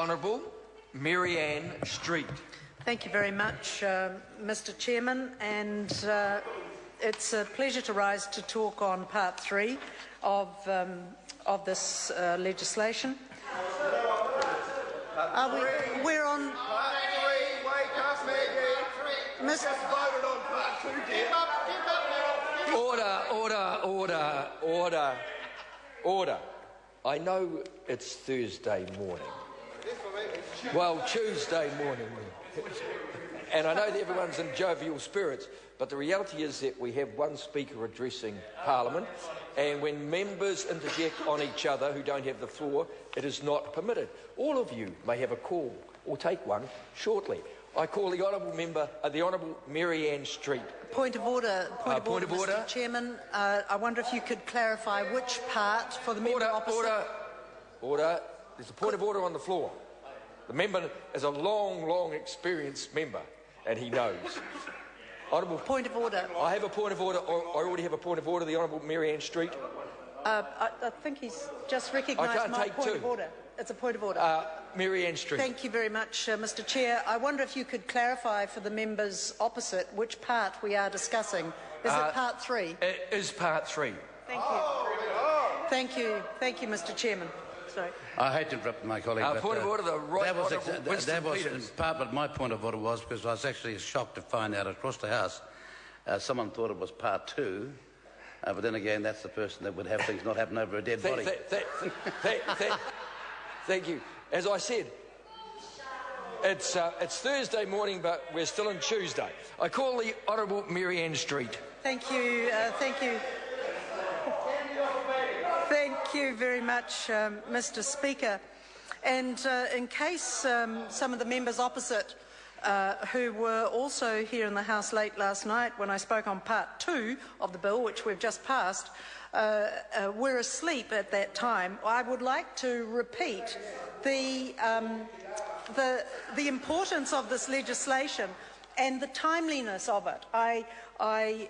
Honourable Marianne Street. Thank you very much, Mr. Chairman, and it's a pleasure to rise to talk on Part 3 of this legislation. We're on Part 3. Wake up, Maggie. Mr. Just voted on Part 2, dear. Order. I know it's Thursday morning. Well, Tuesday morning. And I know that everyone's in jovial spirits, but the reality is that we have one speaker addressing Parliament, and when members interject on each other who don't have the floor, it is not permitted. All of you may have a call, or take one, shortly. I call the Honourable Marianne Street. Point of order, order. Mr. Chairman. I wonder if you could clarify which part for the member opposite. Order. There's a point of order on the floor. The member is a long experienced member, and he knows. Honourable. Point of order. I have a point of order. I already have a point of order. The Honourable Marianne Street. I think he's just recognised my point of order. It's a point of order. Marianne Street. Thank you very much, Mr. Chair. I wonder if you could clarify for the members opposite which part we are discussing. Is it Part 3? It is Part 3. Thank you. Thank you, Mr. Chairman. Sorry. I hate to interrupt my colleague, but point of order, the right that was in part what my point of order was, because I was actually shocked to find out across the House someone thought it was Part 2, but then again, that's the person that would have things not happen over a dead body. Thank you. As I said, it's Thursday morning, but we're still on Tuesday. I call the Honourable Marianne Street. Thank you. Thank you. Thank you very much, Mr. Speaker. And in case some of the members opposite who were also here in the House late last night when I spoke on Part 2 of the bill, which we've just passed, were asleep at that time, I would like to repeat the importance of this legislation and the timeliness of it. I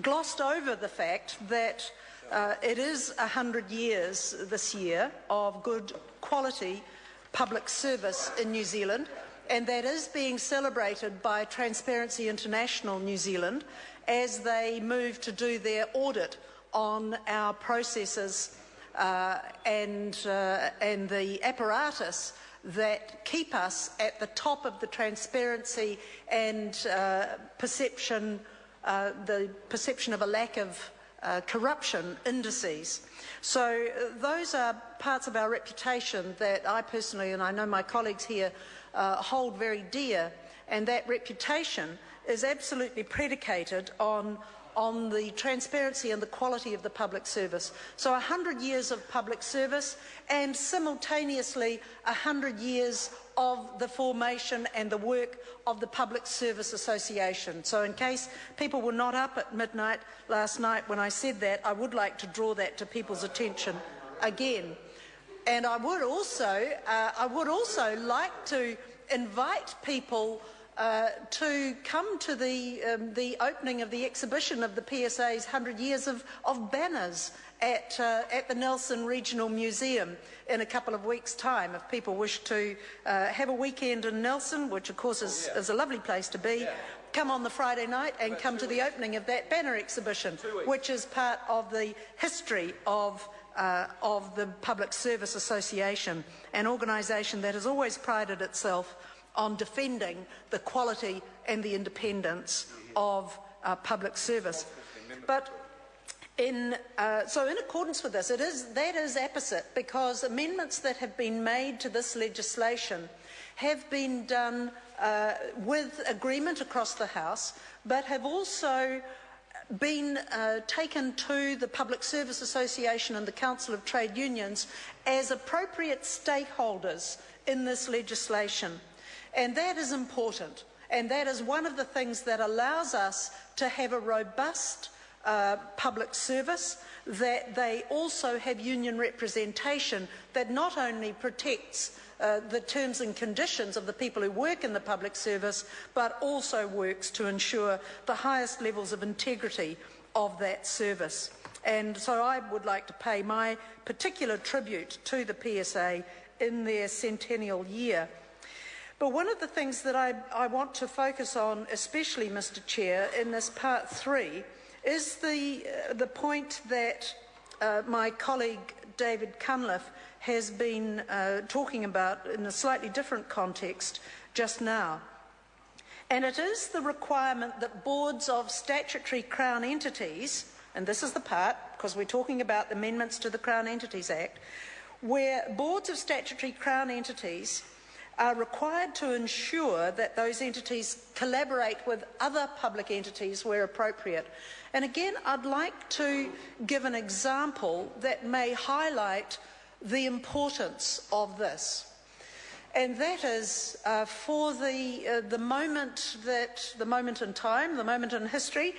glossed over the fact that it is 100 years this year of good quality public service in New Zealand, and that is being celebrated by Transparency International New Zealand as they move to do their audit on our processes and the apparatus that keep us at the top of the transparency and perception of a lack of corruption indices. So those are parts of our reputation that I personally, and I know my colleagues here, hold very dear, and that reputation is absolutely predicated on the transparency and the quality of the public service. So 100 years of public service and simultaneously 100 years of the formation and the work of the Public Service Association. So in case people were not up at midnight last night when I said that, I would like to draw that to people's attention again. And I would also like to invite people to come to the opening of the exhibition of the PSA's 100 years of banners at the Nelson Regional Museum in a couple of weeks' time. If people wish to have a weekend in Nelson, which of course is a lovely place to be, come on the Friday night and come to the opening of that banner exhibition, which is part of the history of the Public Service Association, an organisation that has always prided itself on defending the quality and the independence of public service. But so in accordance with this, that is apposite, because amendments that have been made to this legislation have been done with agreement across the House, but have also been taken to the Public Service Association and the Council of Trade Unions as appropriate stakeholders in this legislation. And that is important, and that is one of the things that allows us to have a robust public service, that they also have union representation that not only protects the terms and conditions of the people who work in the public service, but also works to ensure the highest levels of integrity of that service. And so I would like to pay my particular tribute to the PSA in their centennial year. But one of the things that I want to focus on, especially, Mr. Chair, in this part 3, is the point that my colleague David Cunliffe has been talking about in a slightly different context just now. And it is the requirement that boards of statutory Crown entities, and this is the part, because we're talking about amendments to the Crown Entities Act, where boards of statutory Crown entities are required to ensure that those entities collaborate with other public entities where appropriate. And again, I'd like to give an example that may highlight the importance of this. And that is for the moment in time, the moment in history,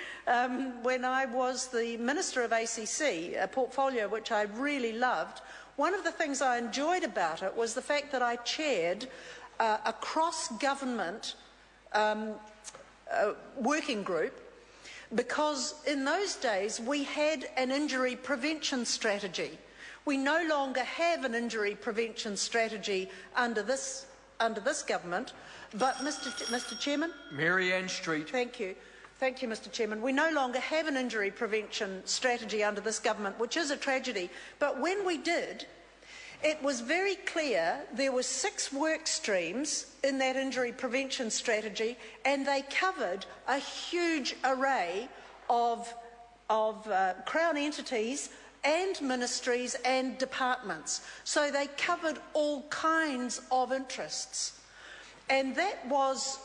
when I was the Minister of ACC, a portfolio which I really loved. One of the things I enjoyed about it was the fact that I chaired a cross-government working group, because in those days we had an injury prevention strategy. We no longer have an injury prevention strategy under this government, but Mr. Chairman? Marianne Street. Thank you. Thank you, Mr. Chairman. We no longer have an injury prevention strategy under this government, which is a tragedy. But when we did, it was very clear there were 6 work streams in that injury prevention strategy, and they covered a huge array of Crown entities and ministries and departments. So they covered all kinds of interests. And that was,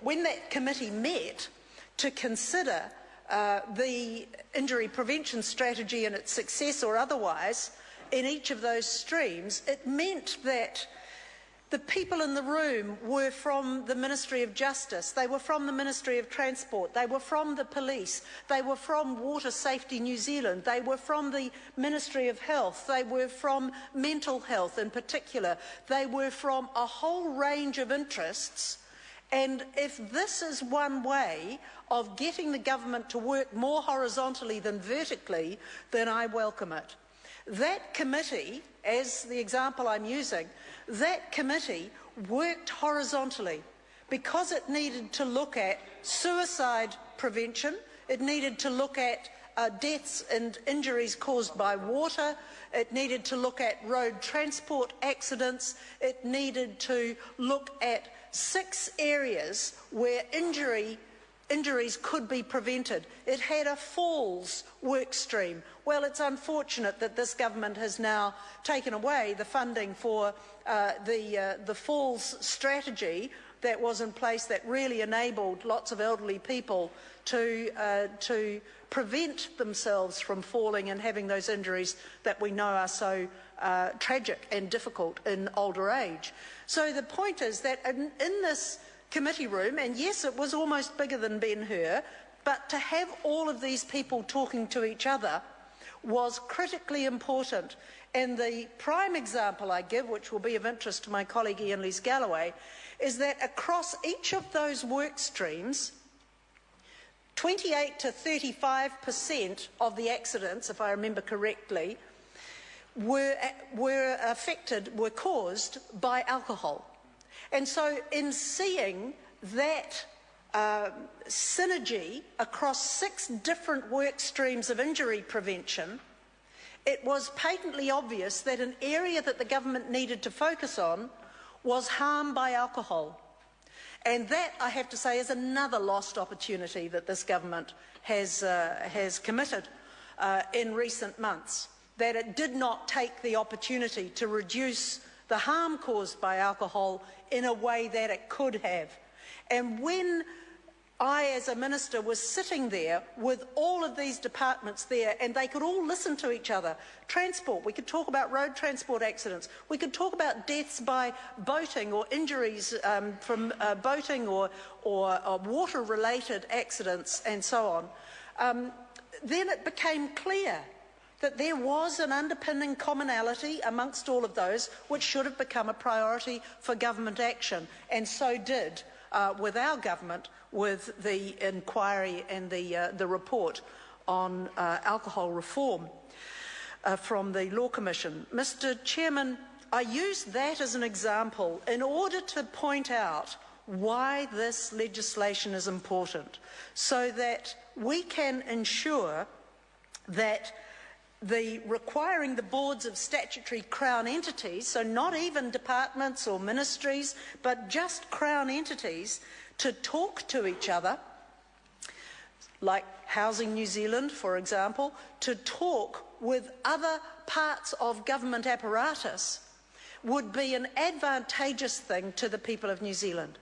when that committee met to consider the injury prevention strategy and its success or otherwise in each of those streams, it meant that the people in the room were from the Ministry of Justice, they were from the Ministry of Transport, they were from the police, they were from Water Safety New Zealand, they were from the Ministry of Health, they were from mental health in particular, they were from a whole range of interests. And if this is one way of getting the government to work more horizontally than vertically, then I welcome it. That committee, as the example I'm using, that committee worked horizontally because it needed to look at suicide prevention, it needed to look at deaths and injuries caused by water, it needed to look at road transport accidents, it needed to look at 6 areas where injuries could be prevented. It had a falls work stream. Well, it's unfortunate that this government has now taken away the funding for the falls strategy that was in place that really enabled lots of elderly people to prevent themselves from falling and having those injuries that we know are so tragic and difficult in older age. So the point is that in this committee room, and yes, it was almost bigger than Ben-Hur, but to have all of these people talking to each other was critically important. And the prime example I give, which will be of interest to my colleague Ian Lees-Galloway, is that across each of those work streams, 28 to 35% of the accidents, if I remember correctly, were caused by alcohol. And so in seeing that synergy across 6 different work streams of injury prevention, it was patently obvious that an area that the government needed to focus on was harm by alcohol. And that, I have to say, is another lost opportunity that this government has committed in recent months, that it did not take the opportunity to reduce the harm caused by alcohol in a way that it could have. And when I, as a minister, was sitting there with all of these departments there, and they could all listen to each other. Transport, we could talk about road transport accidents. We could talk about deaths by boating or injuries from boating or water-related accidents and so on. Then it became clear that there was an underpinning commonality amongst all of those which should have become a priority for government action, and so did with our government with the inquiry and the report on alcohol reform from the Law Commission. Mr. Chairman, I use that as an example in order to point out why this legislation is important, so that we can ensure that the requiring the boards of statutory Crown entities, so not even departments or ministries, but just Crown entities, to talk to each other, like Housing New Zealand, for example, to talk with other parts of government apparatus, would be an advantageous thing to the people of New Zealand.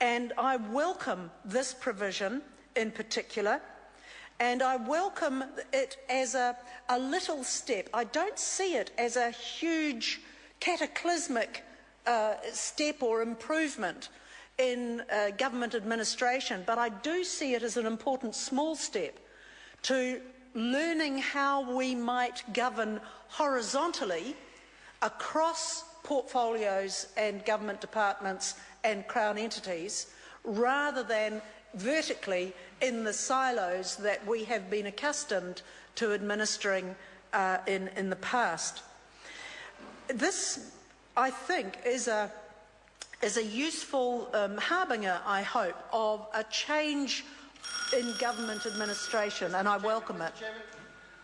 And I welcome this provision in particular, and I welcome it as a little step. I don't see it as a huge cataclysmic step or improvement in government administration, but I do see it as an important small step to learning how we might govern horizontally across portfolios and government departments and Crown entities, rather than vertically in the silos that we have been accustomed to administering in the past. This, I think, is a useful harbinger, I hope, of a change in government administration, and I welcome it.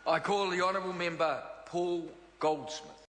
I call the honourable member Paul Goldsmith.